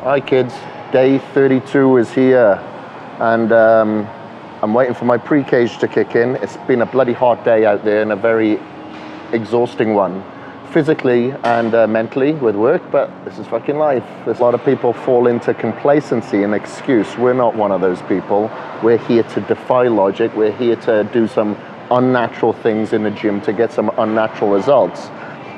Hi kids, day 32 is here, and I'm waiting for my pre-cage to kick in. It's been a bloody hot day out there and a very exhausting one, physically and mentally with work, but this is fucking life. There's a lot of people fall into complacency and excuse. We're not one of those people. We're here to defy logic. We're here to do some unnatural things in the gym to get some unnatural results.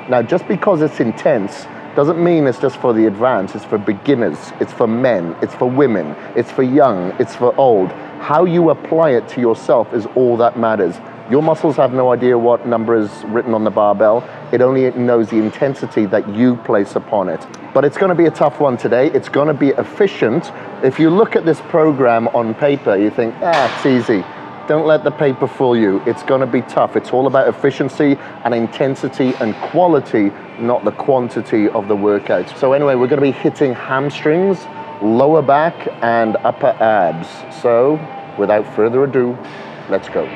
Now, just because it's intense doesn't mean it's just for the advanced. It's for beginners, it's for men, it's for women, it's for young, it's for old. How you apply it to yourself is all that matters. Your muscles have no idea what number is written on the barbell. It only knows the intensity that you place upon it. But it's going to be a tough one today. It's going to be efficient. If you look at this program on paper, you think, it's easy. Don't let the paper fool you. It's going to be tough. It's all about efficiency and intensity and quality, not the quantity of the workout. So anyway, we're going to be hitting hamstrings, lower back, and upper abs. So without further ado, let's go.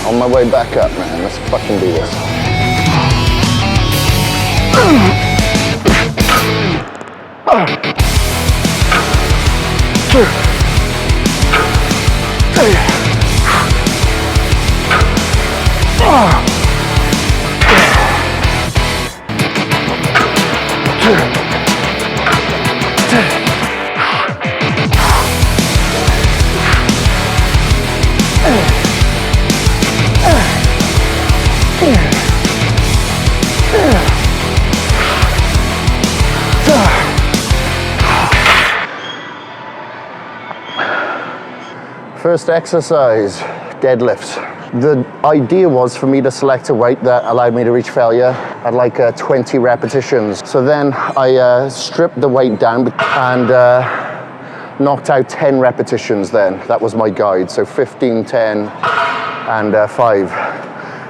On my way back up, man. Let's fucking do this. First exercise, deadlifts. The idea was for me to select a weight that allowed me to reach failure at like 20 repetitions. So then I stripped the weight down and knocked out 10 repetitions then. That was my guide. So 15, 10, and 5.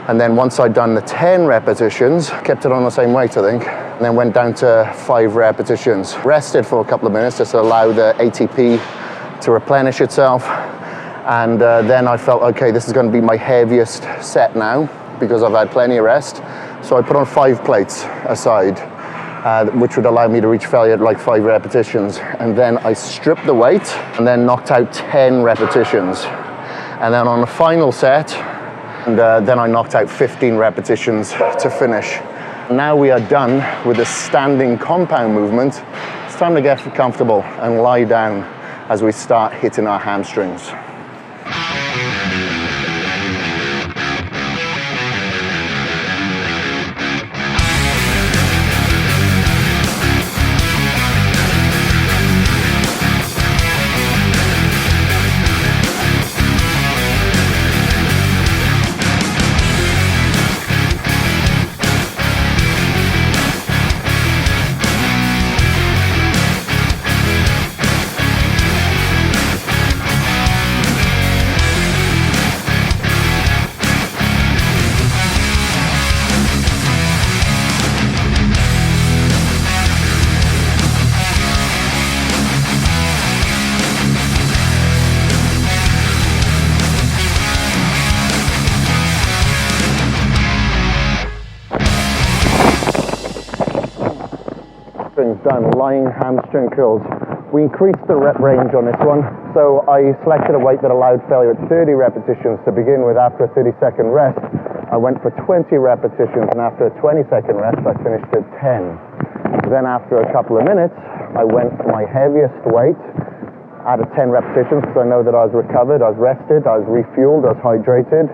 And then once I'd done the 10 repetitions, kept it on the same weight, I think, and then went down to 5 repetitions. Rested for a couple of minutes just to allow the ATP to replenish itself. And then I felt, okay, this is going to be my heaviest set now because I've had plenty of rest. So I put on 5 plates aside, which would allow me to reach failure at like 5 repetitions. And then I stripped the weight and then knocked out 10 repetitions. And then on the final set, and then I knocked out 15 repetitions to finish. Now we are done with the standing compound movement. It's time to get comfortable and lie down as we start hitting our hamstrings. Done, lying hamstring curls. We increased the rep range on this one, so I selected a weight that allowed failure at 30 repetitions to begin with. After a 30-second rest, I went for 20 repetitions, and after a 20-second rest, I finished at 10. Then after a couple of minutes, I went for my heaviest weight out of 10 repetitions because I know that I was recovered, I was rested, I was refueled, I was hydrated.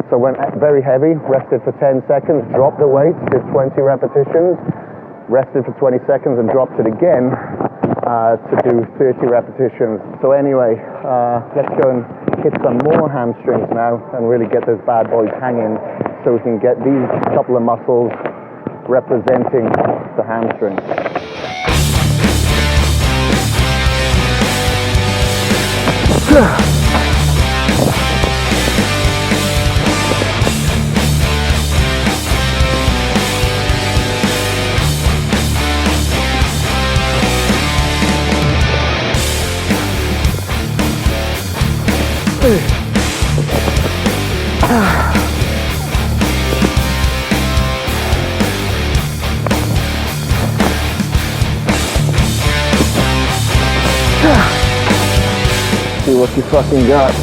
So I went very heavy, rested for 10 seconds, dropped the weight, did 20 repetitions, rested for 20 seconds and dropped it again to do 30 repetitions. So anyway, let's go and hit some more hamstrings now and really get those bad boys hanging so we can get these couple of muscles representing the hamstring. See what you fucking got.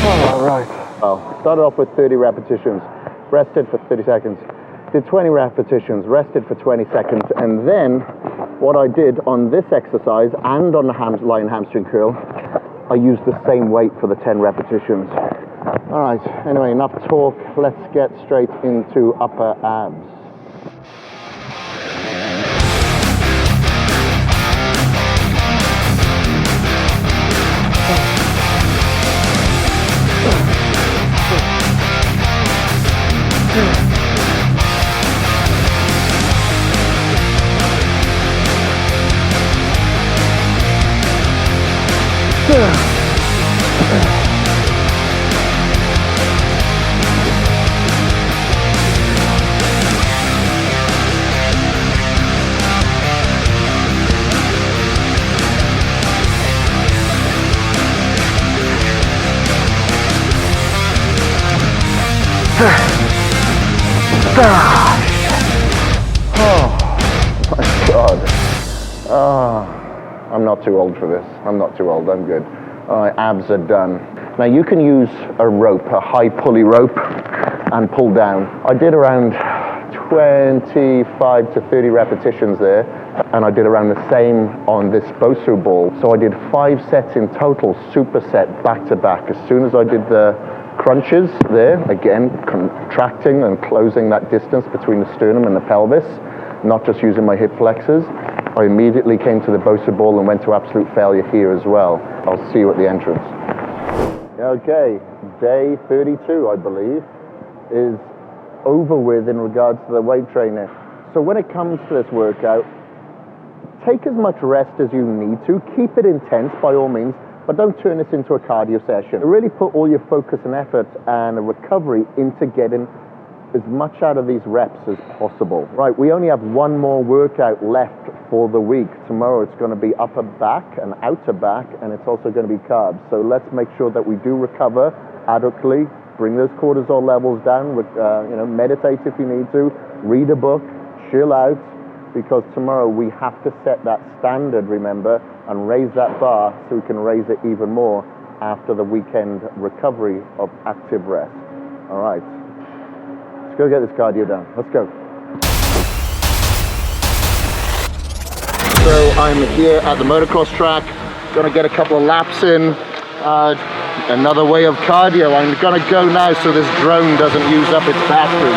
All right. Well, started off with 30 repetitions, rested for 30 seconds, did 20 repetitions, rested for 20 seconds, and then what I did on this exercise and on the lying hamstring curl, I used the same weight for the 10 repetitions. All right, anyway, enough talk. Let's get straight into upper abs. Oh my God. I'm not too old for this. I'm not too old, I'm good. All right, abs are done. Now you can use a rope, a high pulley rope, and pull down. I did around 25 to 30 repetitions there, and I did around the same on this Bosu ball. So I did 5 sets in total, superset, back to back. As soon as I did the crunches there, again, contracting and closing that distance between the sternum and the pelvis, not just using my hip flexors, I immediately came to the Bosu ball and went to absolute failure here as well. I'll see you at the entrance. Okay, day 32, I believe, is over with in regards to the weight training. So when it comes to this workout, take as much rest as you need to. Keep it intense by all means, but don't turn this into a cardio session. Really put all your focus and effort and recovery into getting as much out of these reps as possible. Right, we only have one more workout left for the week. Tomorrow it's going to be upper back and outer back, and it's also going to be carbs. So let's make sure that we do recover adequately, bring those cortisol levels down, meditate if you need to, read a book, chill out, because tomorrow we have to set that standard, remember, and raise that bar so we can raise it even more after the weekend recovery of active rest. All right. Go get this cardio down. Let's go. So I'm here at the motocross track, gonna get a couple of laps in. Another way of cardio. I'm gonna go now so this drone doesn't use up its battery.